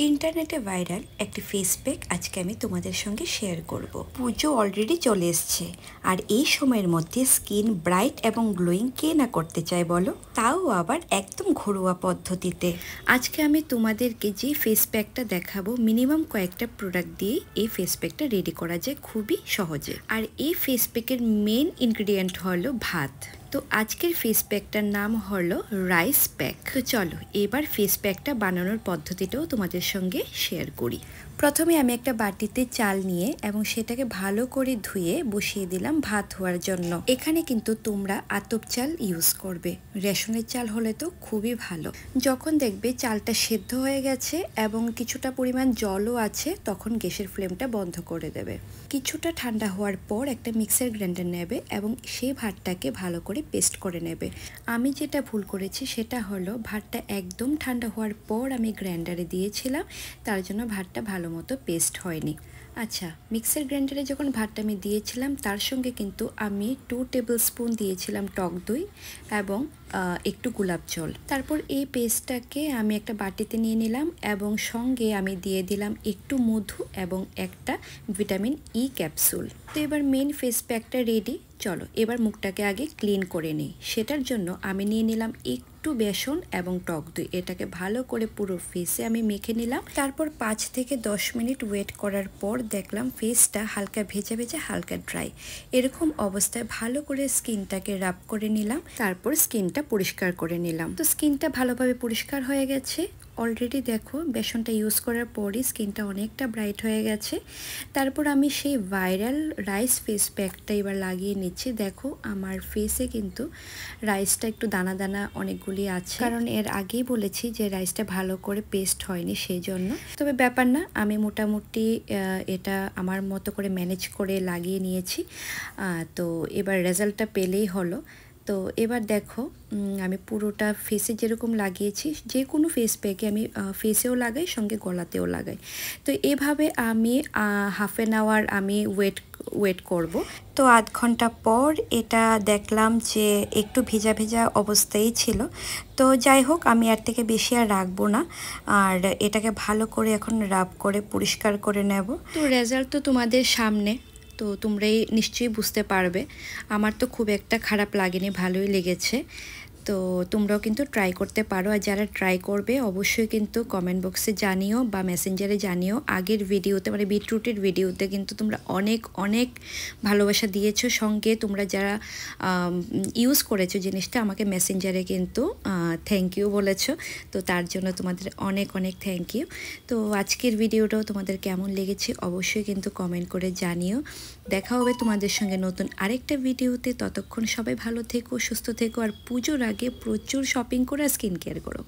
ইন্টারনেটে ভাইরাল একটি face pack আজকে আমি তোমাদের সঙ্গে শেয়ার করব। পুজো অলরেডি চলে এসছে, আর এই সময়ের মধ্যে স্কিন ব্রাইট এবং গ্লোয়িং কে না করতে চায় বলো, তাও আবার একদম ঘরোয়া পদ্ধতিতে। আজকে আমি তোমাদেরকে যে ফেস প্যাকটা দেখাবো, মিনিমাম কয়েকটা প্রোডাক্ট দিয়ে এই ফেস প্যাকটা রেডি করা যায় খুবই সহজে। আর এই ফেস প্যাকের মেন ইনগ্রিডিয়েন্ট হলো ভাত। তো আজকের ফেস প্যাকটার নাম হলো রাইস প্যাক। তো চলো এবার ফেস প্যাকটা বানানোর পদ্ধতিটাও তোমাদের সঙ্গে শেয়ার করি। প্রথমে আমি একটা বাটিতে চাল নিয়ে এবং সেটাকে ভালো করে ধুয়ে বসিয়ে দিলাম ভাত হওয়ার জন্য। এখানে কিন্তু তোমরা আতপ চাল ইউজ করবে, রেশনের চাল হলে তো খুবই ভালো। যখন দেখবে চালটা সেদ্ধ হয়ে গেছে এবং কিছুটা পরিমাণ জলও আছে, তখন গ্যাসের ফ্লেমটা বন্ধ করে দেবে। কিছুটা ঠান্ডা হওয়ার পর একটা মিক্সার গ্রাইন্ডার নেবে এবং সেই ভাতটাকে ভালো করে পেস্ট করে নেবে। আমি যেটা ভুল করেছি সেটা হলো ভাতটা একদম ঠান্ডা হওয়ার পর আমি গ্রাইন্ডারে দিয়েছিলাম, তার জন্য ভাতটা ভালো মতো পেস্ট হয়নি। আচ্ছা, মিক্সার গ্রাইন্ডারে যখন ভাতটা আমি দিয়েছিলাম তার সঙ্গে কিন্তু আমি 2 টেবিল স্পুন দিয়েছিলাম টক দই এবং একটু গোলাপ জল। তারপর এই পেস্টটাকে আমি একটা বাটিতে নিয়ে নিলাম এবং সঙ্গে আমি দিয়ে দিলাম একটু মধু এবং একটা ভিটামিন ই ক্যাপসুল। তো এবার মেন ফেস প্যাকটা রেডি। চলো এবার মুখটাকে আগে ক্লিন করে নিই। সেটার জন্য আমি নিয়ে নিলাম একটু বেসন এবং টক দই, এটাকে ভালো করে পুরো ফেসে আমি মেখে নিলাম। তারপর 5 থেকে 10 মিনিট ওয়েট করার পর দেখলাম ফেসটা হালকা ভেজা ভেজা, হালকা ড্রাই। এরকম অবস্থায় ভালো করে স্কিনটাকে রাব করে নিলাম, তারপর স্কিনটা পরিষ্কার করে নিলাম। তো স্কিনটা ভালোভাবে পরিষ্কার হয়ে গেছে অলরেডি। দেখো বেসনটা ইউজ করার পরই স্কিনটা অনেকটা ব্রাইট হয়ে গেছে। তারপর আমি সেই ভাইরাল রাইস ফেস প্যাকটা এবার লাগিয়ে নিচ্ছি। দেখো আমার ফেসে কিন্তু রাইসটা একটু দানা দানা অনেকগুলি আছে, কারণ এর আগেই বলেছি যে রাইসটা ভালো করে পেস্ট হয়নি সেই জন্য। তবে ব্যাপার না, আমি মোটামুটি এটা আমার মতো করে ম্যানেজ করে লাগিয়ে নিয়েছি। তো এবার রেজাল্টটা পেলেই হলো। তো এবার দেখো আমি পুরোটা ফেসে যেরকম লাগিয়েছি, যে কোনো ফেস প্যাকে আমি ফেসেও লাগাই, সঙ্গে গলাতেও লাগাই। তো এভাবে আমি হাফ অ্যান আওয়ার আমি ওয়েট করব। তো আধ ঘন্টা পর এটা দেখলাম যে একটু ভেজা ভেজা অবস্থায় ছিল। তো যাই হোক, আমি এর থেকে বেশি আর রাখবো না, আর এটাকে ভালো করে এখন রাব করে পরিষ্কার করে নেব। তো রেজাল্ট তো তোমাদের সামনে, তো তোমরাই নিশ্চয়ই বুঝতে পারবে। আমার তো খুব একটা খারাপ লাগেনি, ভালোই লেগেছে। তো তোমরাও কিন্তু ট্রাই করতে পারো। আর যারা ট্রাই করবে অবশ্যই কিন্তু কমেন্ট বক্সে জানিও বা মেসেঞ্জারে জানিও। আগের ভিডিওতে মানে বিটরুটের ভিডিওতে কিন্তু তোমরা অনেক অনেক ভালোবাসা দিয়েছো, সঙ্গে তোমরা যারা ইউজ করেছো জিনিসটা আমাকে মেসেঞ্জারে কিন্তু থ্যাংক ইউ বলেছো। তো তার জন্য তোমাদের অনেক অনেক থ্যাংক ইউ। তো আজকের ভিডিওটাও তোমাদের কেমন লেগেছে অবশ্যই কিন্তু কমেন্ট করে জানিও। দেখা হবে তোমাদের সঙ্গে নতুন আরেকটা ভিডিওতে। ততক্ষণ সবাই ভালো থেকো, সুস্থ থেকো, আর পুজোর আগে প্রচুর শপিং করে স্কিন কেয়ার করো।